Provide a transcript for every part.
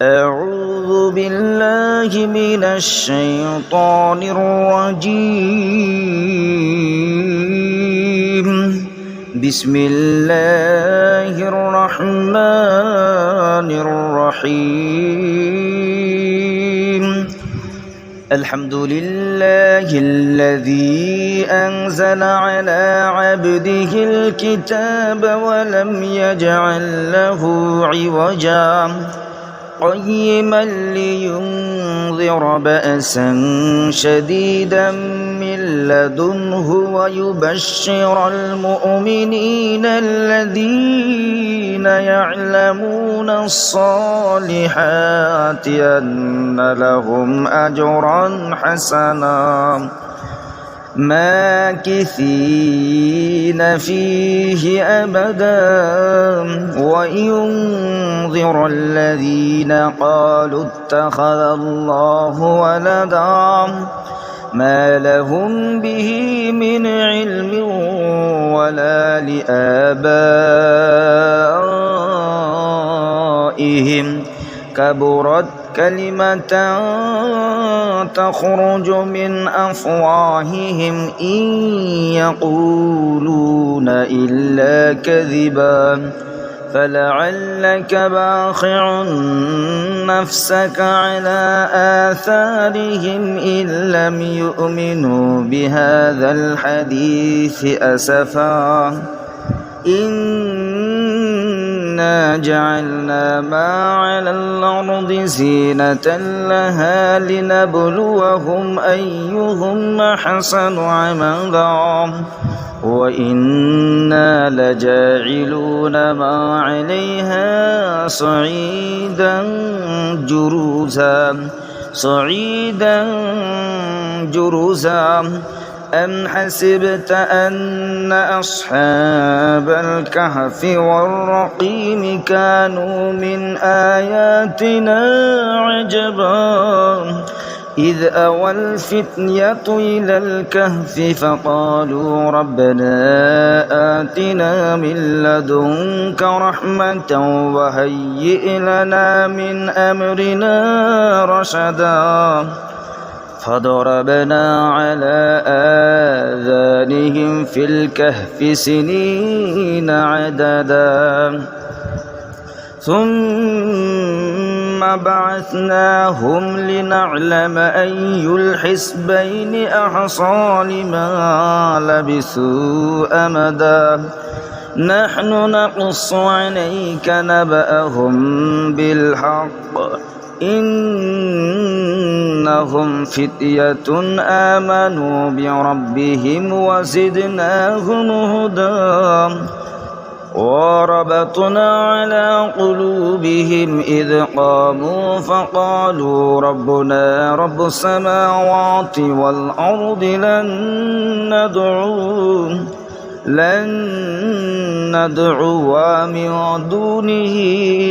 أعوذ بالله من الشيطان الرجيم. بسم الله الرحمن الرحيم. الحمد لله الذي أنزل على عبده الكتاب ولم يجعل له عوجا قيما لينذر بأسا شديدا من لدنه ويبشر المؤمنين الذين يعلمون الصالحات أن لهم أجرا حسنا ماكثين فيه أبدا وينذر الذين قالوا اتخذ الله ولدا ما لهم به من علم ولا لآبائهم كبرت كلمة تخرج من أفواههم إن يقولون إلا كذبا فلعلك باخع نفسك على آثارهم إن لم يؤمنوا بهذا الحديث أسفا إنا جعلنا ما على الأرض زينة لها لنبلوهم أيهم أحسن عملا وإنا لجاعلون ما عليها صعيدا جرزا أم حسبت أن أصحاب الكهف والرقيم كانوا من آياتنا عجبا إذ أوى الفتية إلى الكهف فقالوا ربنا آتنا من لدنك رحمة وهيئ لنا من أمرنا رشدا فضربنا على آذانهم في الكهف سنين عددا ثم بعثناهم لنعلم أي الحزبين أحصى لما لبثوا أمدا نحن نقص عليك نبأهم بالحق إنهم فتية آمنوا بربهم وزدناهم هدى وربطنا على قلوبهم إذ قاموا فقالوا ربنا رب السماوات والأرض لن ندعو من دونه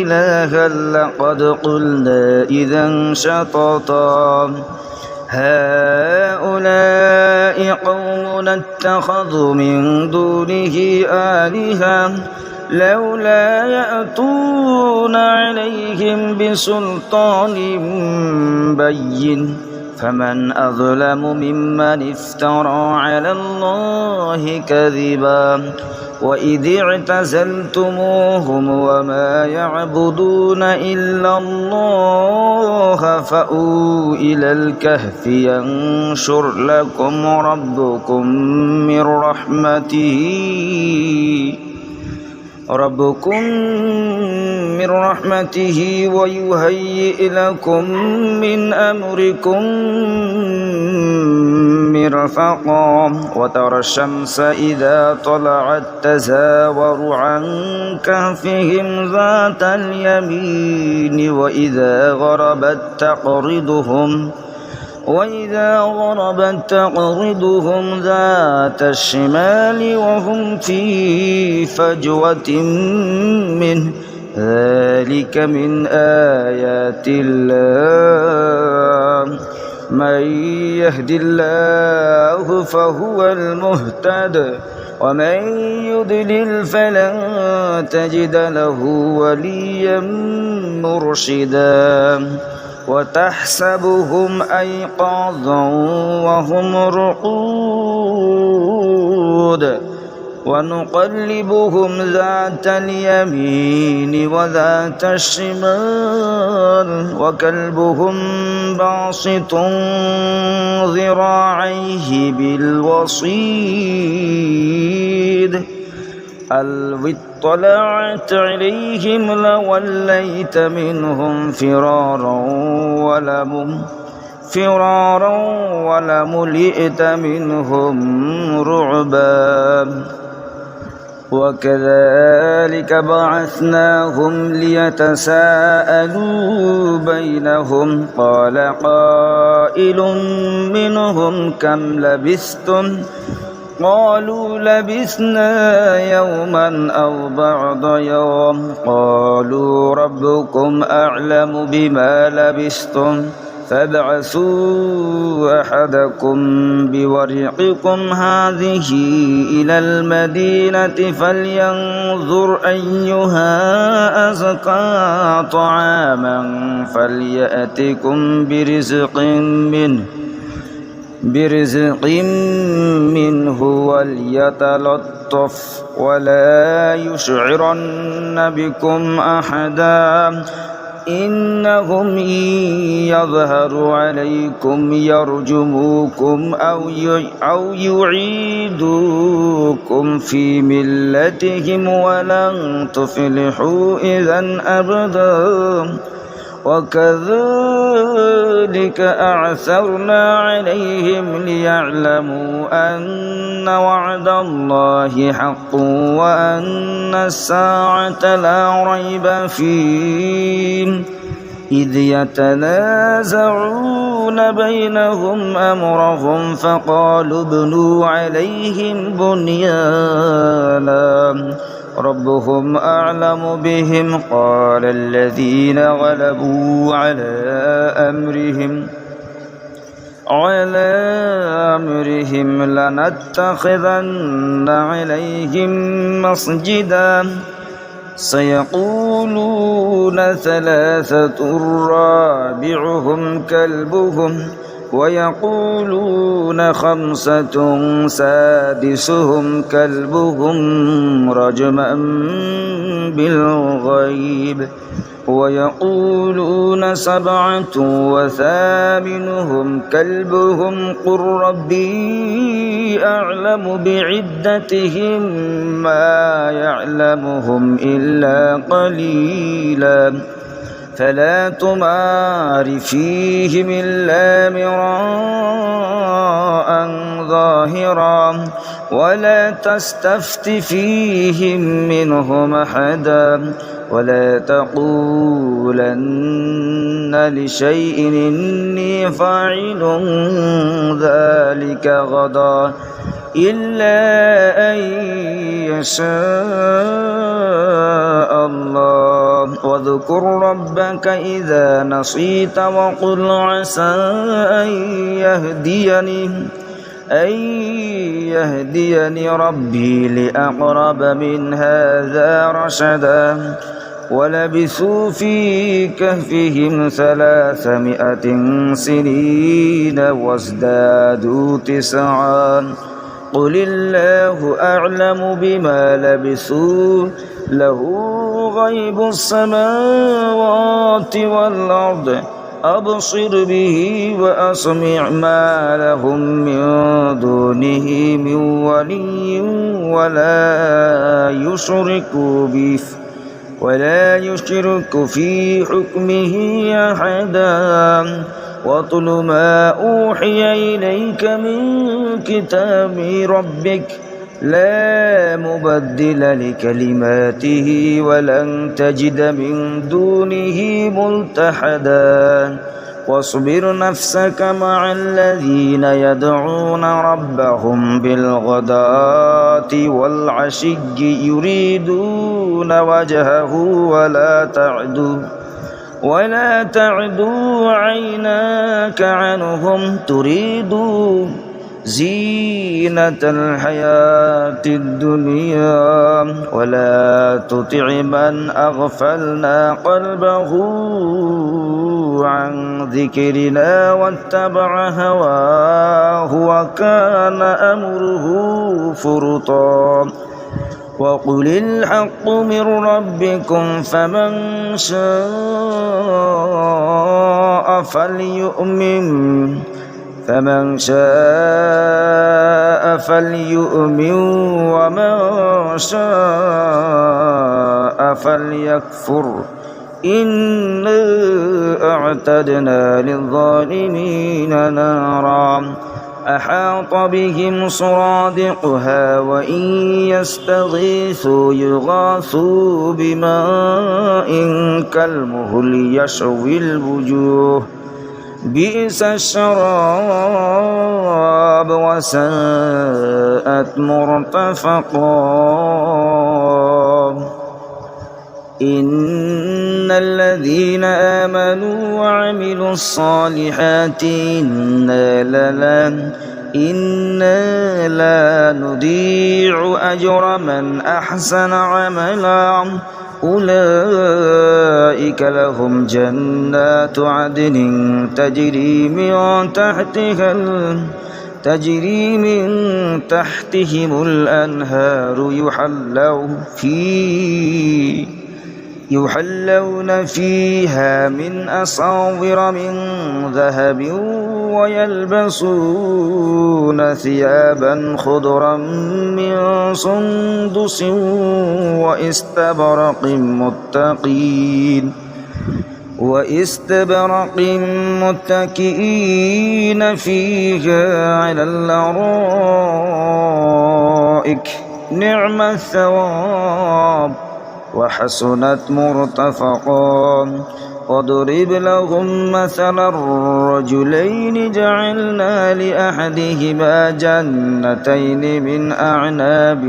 إلها لقد قلنا إذا شططا هؤلاء قوم اتخذوا من دونه آلهة لولا يأتون عليهم بسلطان بين فمن أظلم ممن افترى على الله كذبا وإذ اعتزلتموهم وما يعبدون إلا الله فأووا إلى الكهف ينشر لكم ربكم من رحمته ويهيئ لكم من أمركم مرفقا وترى الشمس إذا طلعت تزاور عن كهفهم ذات اليمين وإذا غربت تقرضهم ذات الشمال وهم في فجوة منه ذلك من آيات الله من يهد الله فهو المهتد ومن يضلل فلن تجد له وليا مرشدا وتحسبهم أيقاظا وهم رقود ونقلبهم ذات اليمين وذات الشمال وكلبهم باسط ذراعيه بالوصيد لو اطلعت عليهم لوليت منهم فرارا ولملئت منهم رعبا وكذلك بعثناهم ليتساءلوا بينهم قال قائل منهم كم لبثتم قالوا لبثنا يوما أو بعض يوم قالوا ربكم أعلم بما لبثتم فابعثوا أحدكم بورقكم هذه إلى المدينة فلينظر أيها أزكى طعاما فليأتكم برزق منه وليتلطف ولا يشعرن بكم أحدا إنهم إن يظهروا عليكم يرجموكم أو يعيدوكم في ملتهم ولن تفلحوا إذا أبدا وكذلك أعثرنا عليهم ليعلموا أن وعد الله حق وأن الساعة لا ريب فيه إذ يتنازعون بينهم أمرهم فقالوا ابنوا عليهم بنيانا ربهم أعلم بهم قال الذين غلبوا على أمرهم لنتخذن عليهم مسجدا سيقولون ثلاثة رابعهم كلبهم ويقولون خمسة سادسهم كلبهم رجما بالغيب ويقولون سبعة وثامنهم كلبهم قل ربي أعلم بعدتهم ما يعلمهم إلا قليلا فلا تمار فيهم إلا مراء ظاهرا ولا تستفت فيهم منهم أحدا ولا تقولن لشيء إني فاعل ذلك غدا إلا أن يشاء الله واذكر ربك إذا نسيت وقل عسى أن يهديني ربي لأقرب من هذا رشدا ولبثوا في كهفهم 300 سنين وازدادوا 9 قل الله أعلم بما لبثوا له غيب السماوات والأرض أبصر به وأسمع ما لهم من دونه من ولي ولا يشرك في حكمه أحدا واتل ما أوحي إليك من كتاب ربك لا مبدل لكلماته ولن تجد من دونه ملتحدا واصبر نفسك مع الذين يدعون ربهم بالغداة والعشي يريدون وجهه ولا تعدو عيناك عنهم زينة الحياة الدنيا ولا تطع من أغفلنا قلبه عن ذكرنا واتبع هواه وكان أمره فرطا وقل الحق من ربكم فمن شاء فليؤمن ومن شاء فليكفر إنا أعتدنا للظالمين نارا أحاط بهم سرادقها وإن يستغيثوا يغاثوا بماء كالمهل يشوي الوجوه بئس الشراب وساءت مرتفقا إن الذين آمنوا وعملوا الصالحات إنا لا نضيع أجر من أحسن عملا أولئك لهم جنات عدن تجري من تحتهم الأنهار يحلون فيها من أساور من ذهب ويلبسون ثيابا خضرا من سندس واستبرق متكئين فيها على الأرائك نعم الثواب وحسنت مرتفقا واضرب لهم مثلا الرجلين جعلنا لأحدهما جنتين من أعناب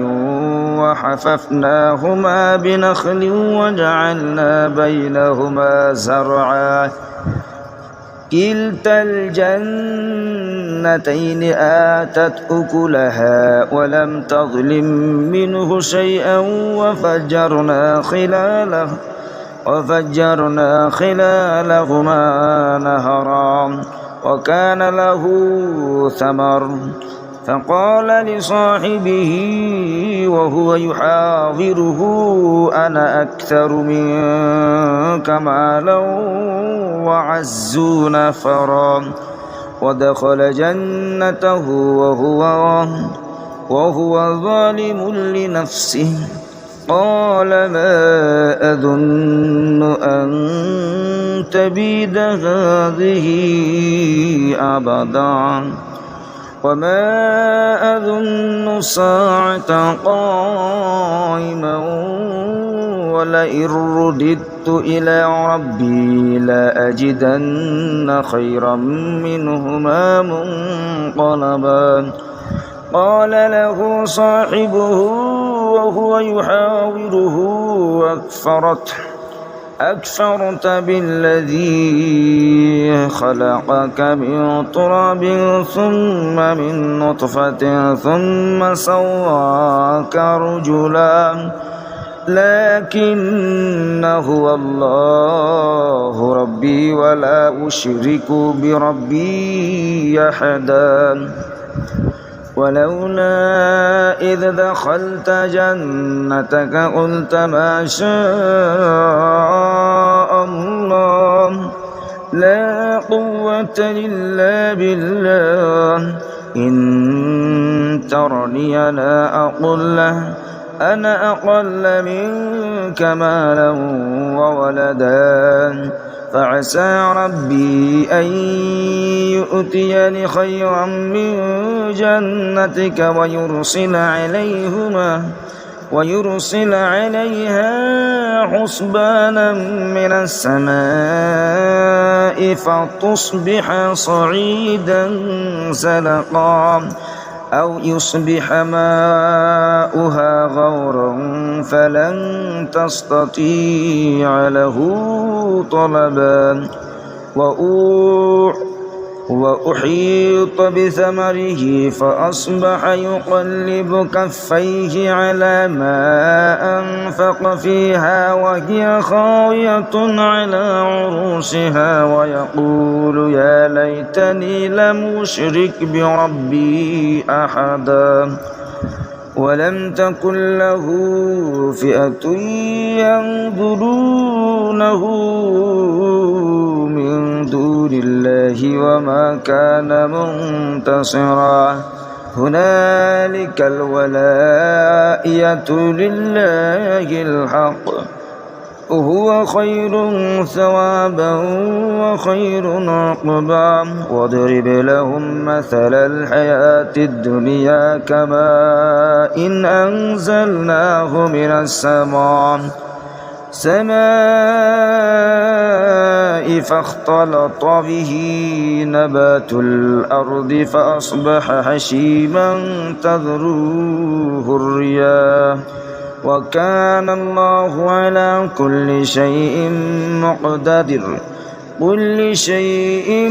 وحففناهما بنخل وجعلنا بينهما زرعا كلتا الجنتين آتت أكلها ولم تظلم منه شيئا وفجرنا خلالهما نهرا وكان له ثمر فقال لصاحبه وهو يحاوره أنا أكثر منك مالا وأعز نفرا ودخل جنته وهو ظالم لنفسه قال ما أظن أن تبيد هذه أبدا وما أظن الساعة قائما ولئن رددت إلى ربي لأجدن خيرا منهما منقلبا قال له صاحبه وهو يحاوره أكفرت بالذي خلقك من تراب ثم من نطفة ثم سواك رجلا لكن هو الله ربي ولا أشرك بربي أحدا ولولا إذ دخلت جنتك قلت ما شاء الله لا قوة إلا بالله إن ترني أنا أقل منك مالا وولدا فعسى ربي أن يؤتيني خيرا من جنتك ويرسل عليها حسبانا من السماء فتصبح صعيدا زلقا أو يصبح ماؤها غورا فلن تستطيع له طلبا وأحيط بثمره فأصبح يقلب كفيه على ما أنفق فيها وهي خاوية على عروشها ويقول يا ليتني لم أشرك بربي أحدا ولم تكن له فئة ينظرونه من دون الله وما كان منتصرا هنالك الولاية لله الحق هو خير ثوابا وخير عقبا واضرب لهم مثل الحياة الدنيا كماء إن أنزلناه من السماء فاختلط به نبات الأرض فأصبح هشيما تذروه الرياح وكان الله على كل شيء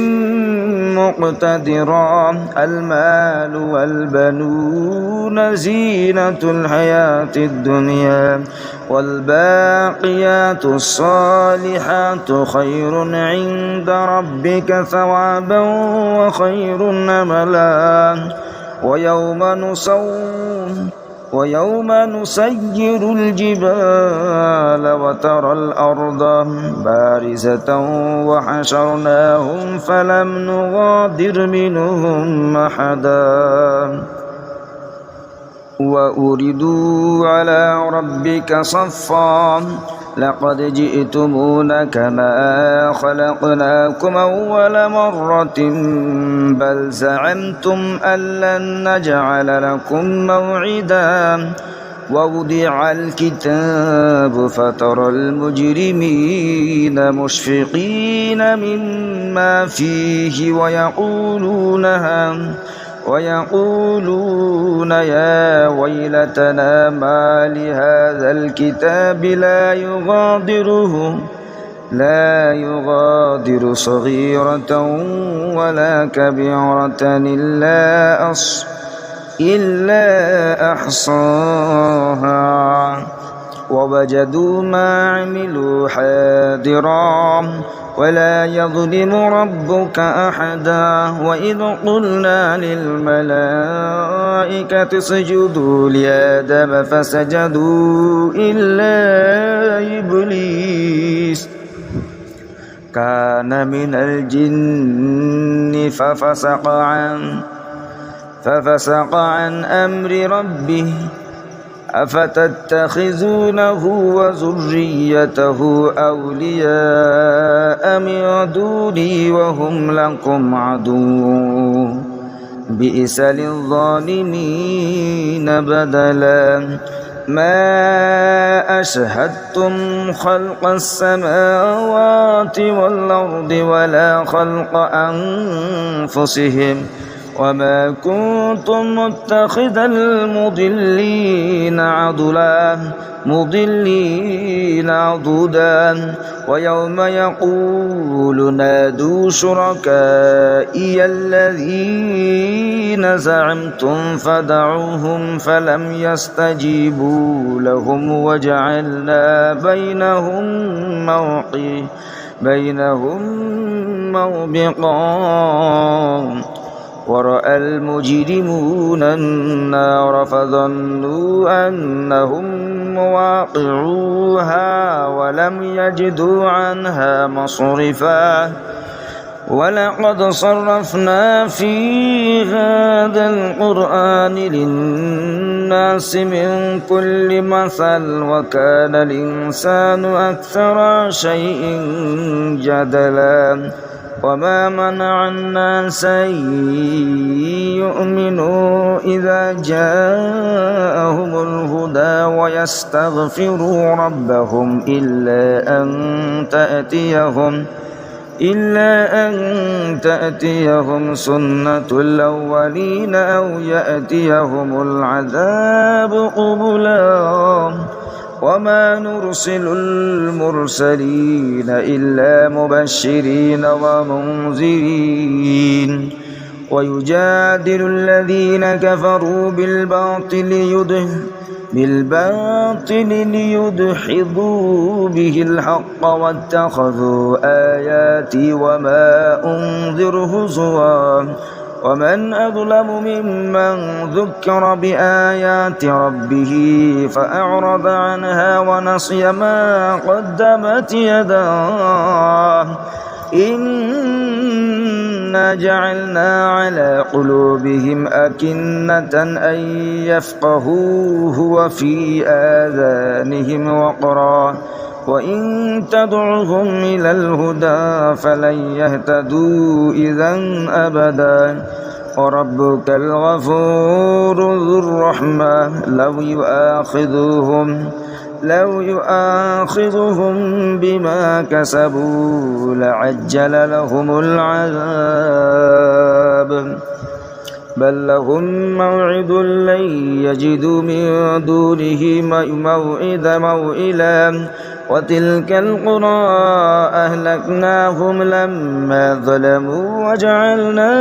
مقتدرا المال والبنون زينة الحياة الدنيا والباقيات الصالحات خير عند ربك ثوابا وخير أملا ويوم نسير الجبال وترى الأرض بارزة وحشرناهم فلم نغادر منهم أحدا وأردوا على ربك صفا لقد جئتمونا كما خلقناكم أول مرة بل زعمتم أن لن نجعل لكم موعدا ووضع الكتاب فترى المجرمين مشفقين مما فيه ويقولون يا ويلتنا ما لهذا الكتاب لا يغادر صغيرة ولا كبيرة إلا أحصاها ووجدوا ما عملوا حاضرا ولا يظلم ربك أحدا وإذ قلنا للملائكة اسجدوا لآدم فسجدوا إلا إبليس كان من الجن ففسق عن أمر ربه أفتتخذونه وذريته أولياء من دوني وهم لكم عدو بئس للظالمين بدلا ما أشهدتم خلق السماوات والأرض ولا خلق أنفسهم وما كنتم متخذ المضلين عضدا ويوم يقول نادوا شركائي الذين زعمتم فدعوهم فلم يستجيبوا لهم وجعلنا بينهم موبقا ورأى المجرمون النار فظنوا أنهم مواقعوها ولم يجدوا عنها مصرفا ولقد صرفنا في هذا القرآن للناس من كل مثل وكان الإنسان أكثر شيء جدلا وما منع الناس أن يؤمنوا إذا جاءهم الهدى ويستغفروا ربهم إلا أن تأتيهم سنة الأولين أو يأتيهم العذاب قبلا وما نرسل المرسلين إلا مبشرين ومنذرين ويجادل الذين كفروا بالباطل ليدحضوا به الحق واتخذوا آياتي وما أنذر هزوا ومن أظلم ممن ذكر بآيات ربه فأعرض عنها ونسي ما قدمت يداه إنا جعلنا على قلوبهم أكنة أن يفقهوه وفي آذانهم وقرا وإن تدعهم إلى الهدى فلن يهتدوا إذا أبدا وربك الغفور ذو الرحمة لو يؤاخذهم بما كسبوا لعجل لهم العذاب بل لهم موعد لن يجدوا من دونه موئلا وتلك القرى أهلكناهم لما ظلموا وجعلنا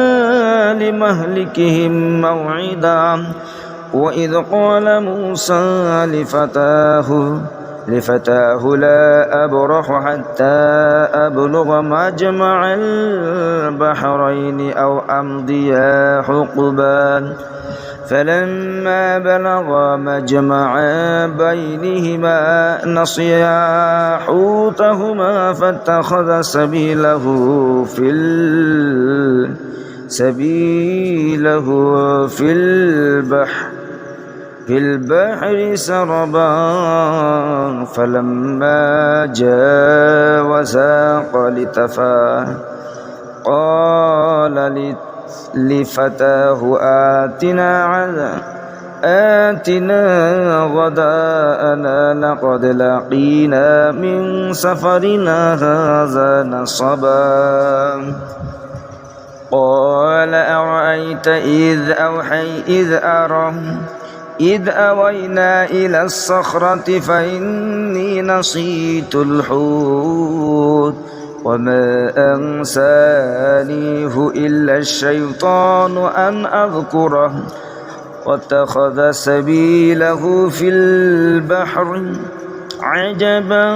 لمهلكهم موعدا وإذ قال موسى لفتاه لا أبرح حتى أبلغ مجمع البحرين أو أمضي حقبا فلما بلغا مجمع بينهما نسيا حوتهما فاتخذ سبيله في البحر سربا فلما جاوزا قال لفتاه آتنا غداءنا لقد لقينا من سفرنا هذا نصبا قال أرأيت إذ أوينا إلى الصخرة فإني نسيت الحوت وما أنسانيه إلا الشيطان أن أذكره واتخذ سبيله في البحر عجبا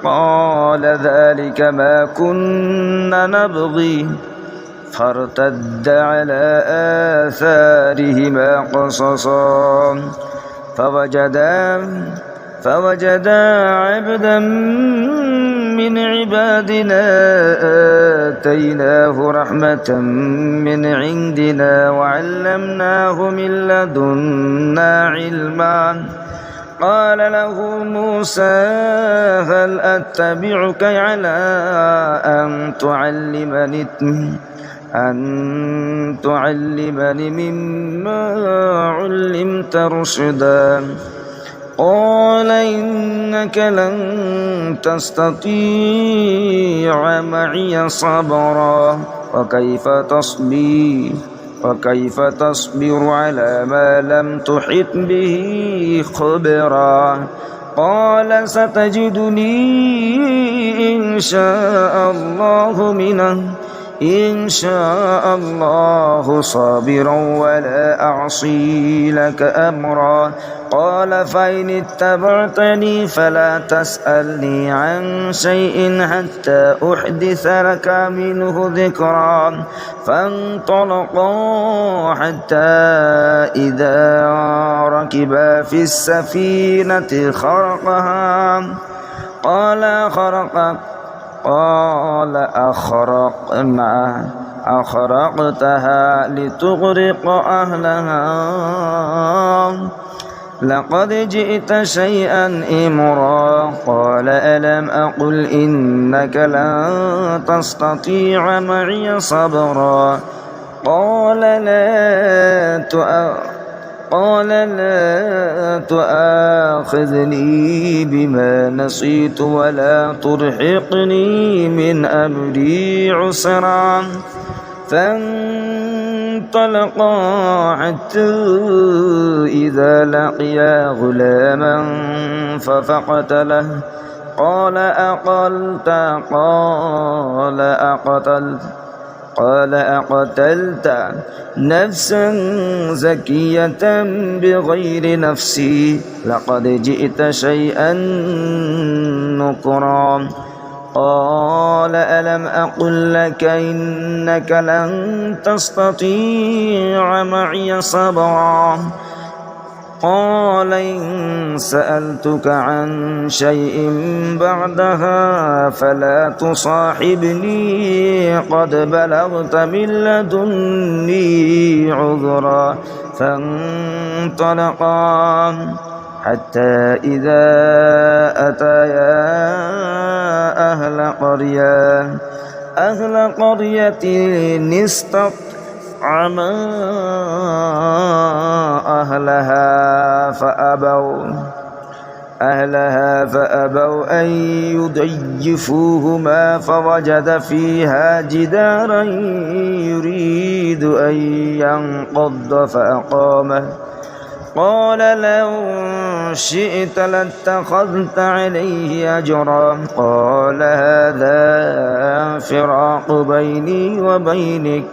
قال ذلك ما كنا نبغي فارتد على آثارهما قصصا فوجدا عبدا من عبادنا آتيناه رحمة من عندنا وعلمناه من لدنا علما قال له موسى هل أتبعك على أن تعلمني مما علمت رشدا قال إنك لن تستطيع معي صبرا وكيف تصبر على ما لم تحط به خبرا قال ستجدني إن شاء الله صابرا ولا أعصي لك أمرا قال فإن اتبعتني فلا تسألني عن شيء حتى أحدث لك منه ذكرا فانطلقا حتى إذا ركبا في السفينة قال أخرقتها لتغرق أهلها لقد جئت شيئا إمرا قال ألم أقل إنك لن تستطيع معي صبرا قال لا تؤاخذني بما نسيت ولا ترهقني من أمري عسرا فانطلقا حتى إذا لقيا غلاما فقتله قال أقتلت نفسا زكية بغير نفس لقد جئت شيئا نكرا قال ألم أقل لك إنك لن تستطيع معي صبرا قال إن سألتك عن شيء بعدها فلا تصاحبني قد بلغت من لدني عذرا فانطلقا حتى إذا أتيا أهل قرية استطعما أهلها فأبوا أن يضيفوهما فوجد فيها جدارا يريد أن ينقض فأقامه قال لو شئت لاتخذت عليه أجرا قال هذا فراق بيني وبينك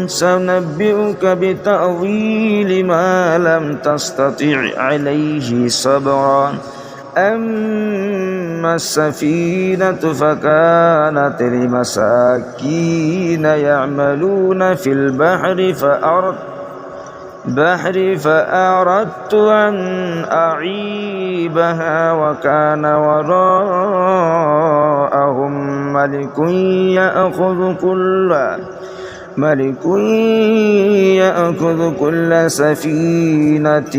سأنبئك بتأويل ما لم تستطع عليه صبرا أما السفينة فكانت لمساكين يعملون في البحر فأردت أن أعيبها وكان وراءهم ملك يأخذ كل سفينة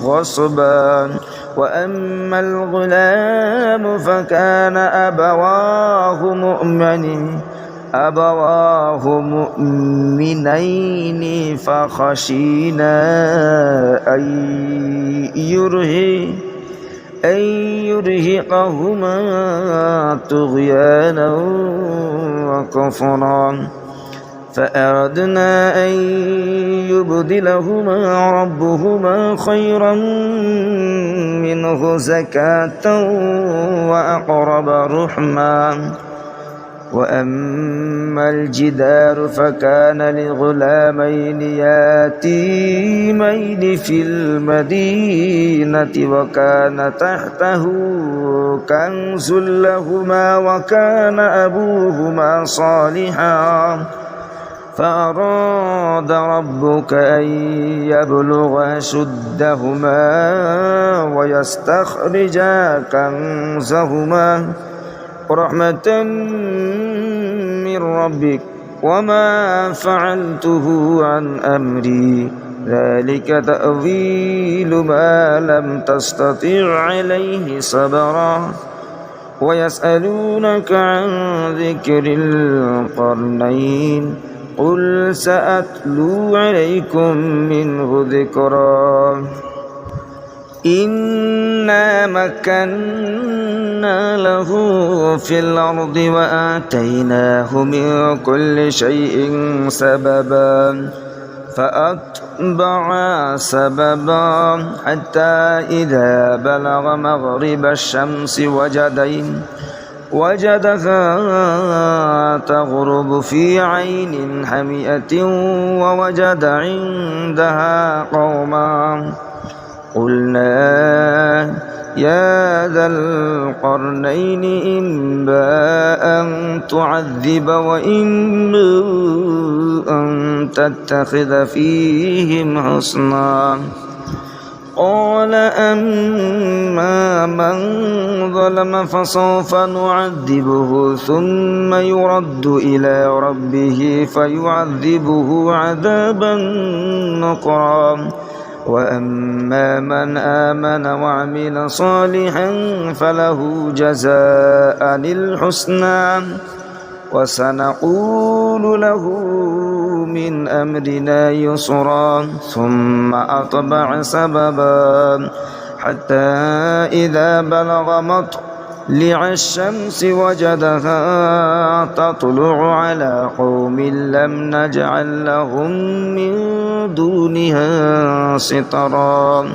غصبا وأما الغلام فكان أبواه مؤمنين فخشينا أن يرهقهما طغيانا وكفرا فأردنا أن يبدلهما ربهما خيرا منه زكاة وأقرب رحما وأما الجدار فكان لغلامين يتيمين في المدينة وكان تحته كنز لهما وكان أبوهما صالحا فأراد ربك أن يبلغا أشدهما ويستخرجا كنزهما رحمة من ربك وما فعلته عن أمري ذلك تأويل ما لم تستطع عليه صبرا ويسألونك عن ذكر القرنين قل سأتلو عليكم منه ذكرا إنا مكنا له في الأرض وآتيناه من كل شيء سببا فأتبع سببا حتى إذا بلغ مغرب الشمس وجدها تغرب في عين حمئة ووجد عندها قوما قلنا يا ذا القرنين إما أن تعذب وإما أن تتخذ فيهم حسنا قال أما من ظلم فسوف نعذبه ثم يرد إلى ربه فيعذبه عذابا نكرا وأما من آمن وعمل صالحا فله جزاء الحسنى وسنقول له من أمرنا يسرا ثم أتبع سببا حتى إذا بلغ طلع الشمس وجدها تطلع على قوم لم نجعل لهم من دونها سترا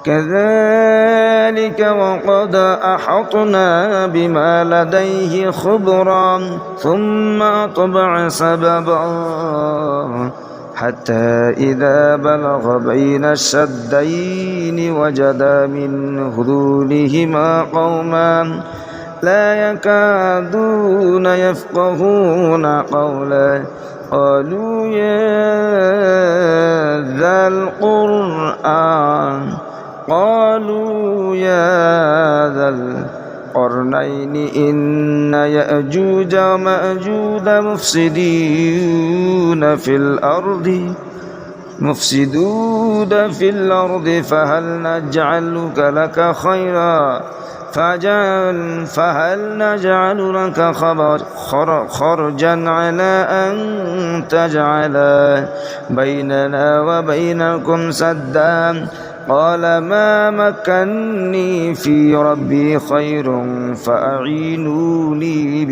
كذلك وقد أحطنا بما لديه خبرا ثم أتبع سببا حتى إذا بلغ بين الشدين وجد من دونهما قوما لا يكادون يفقهون قولا قالوا يا ذا القرنين إن يأجوج ومأجوج مفسدون في الأرض فهل نجعل لك خرجا على أن تجعل بيننا وبينكم سدا قال ما مكني في ربي خير فأعينوني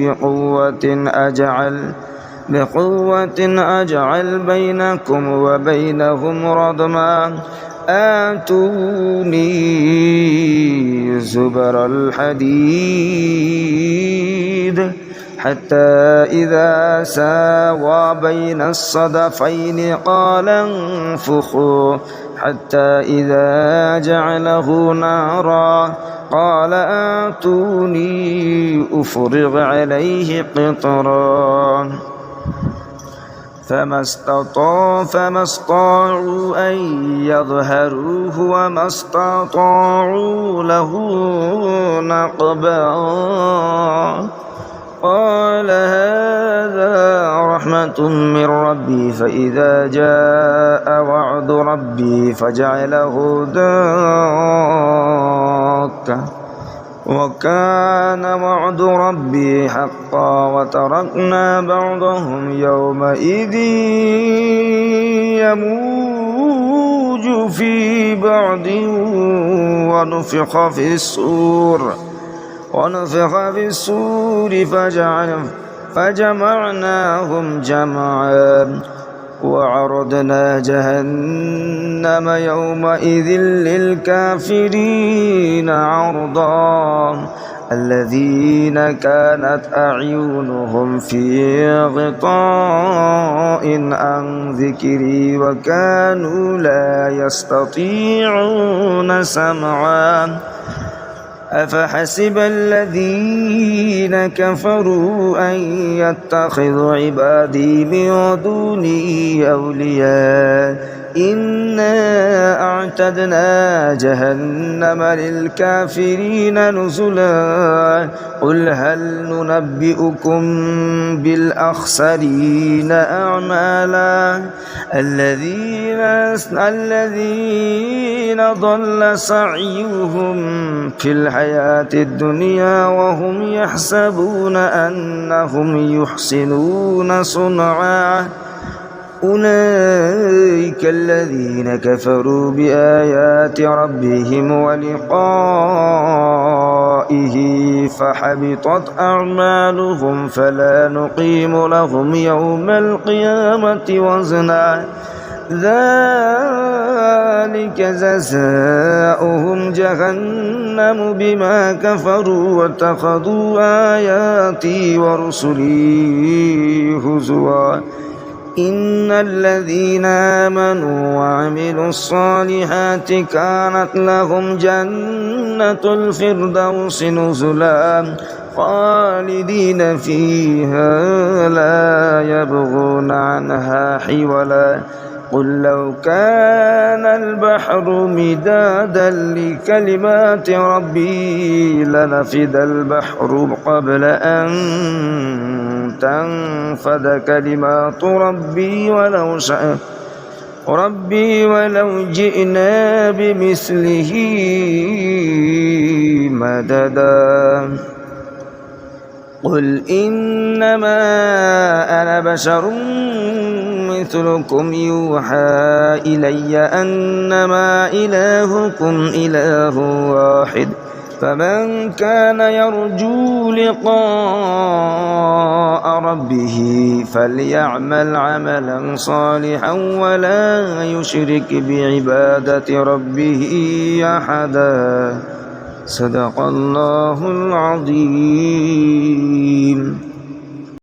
بقوة أجعل بينكم وبينهم ردما آتوني زبر الحديد حتى إذا ساوى بين الصدفين قال انفخوا حتى إذا جعله نارا قال آتوني أفرغ عليه قطرا فما استطاعوا أن يظهروه وما استطاعوا له نقبا قال هذا رحمة من ربي فإذا جاء وعد ربي فجعله داكا وكان وعد ربي حقا وتركنا بعضهم يومئذ يموج في بعض ونفخ في السور فجمعناهم جمعا وعرضنا جهنم يومئذ للكافرين عرضا الذين كانت أعينهم في غطاء عن ذكري وكانوا لا يستطيعون سمعا أفحسب الذين كفروا أن يتخذوا عبادي من دوني أولياء إنا أعتدنا جهنم للكافرين نزلا قل هل ننبئكم بالأخسرين أعمالا الذين ضل سعيهم في الحياة الدنيا وهم يحسبون أنهم يحسنون صنعا أولئك الذين كفروا بآيات ربهم ولقائه فحبطت أعمالهم فلا نقيم لهم يوم القيامة وزنا ذلك جزاؤهم جهنم بما كفروا واتخذوا آياتي ورسلي هزوا إن الذين آمنوا وعملوا الصالحات كانت لهم جنة الفردوس نزلا خالدين فيها لا يبغون عنها حولا قل لو كان البحر مدادا لكلمات ربي لنفد البحر قبل أن تنفد كلمات ربي ولو جئنا بمثله مددا قل إنما أنا بشر مثلكم يوحى إلي أنما إلهكم إله واحد فمن كان يرجو لقاء ربه فليعمل عملا صالحا ولا يشرك بعبادة ربه أحدا. صدق الله العظيم.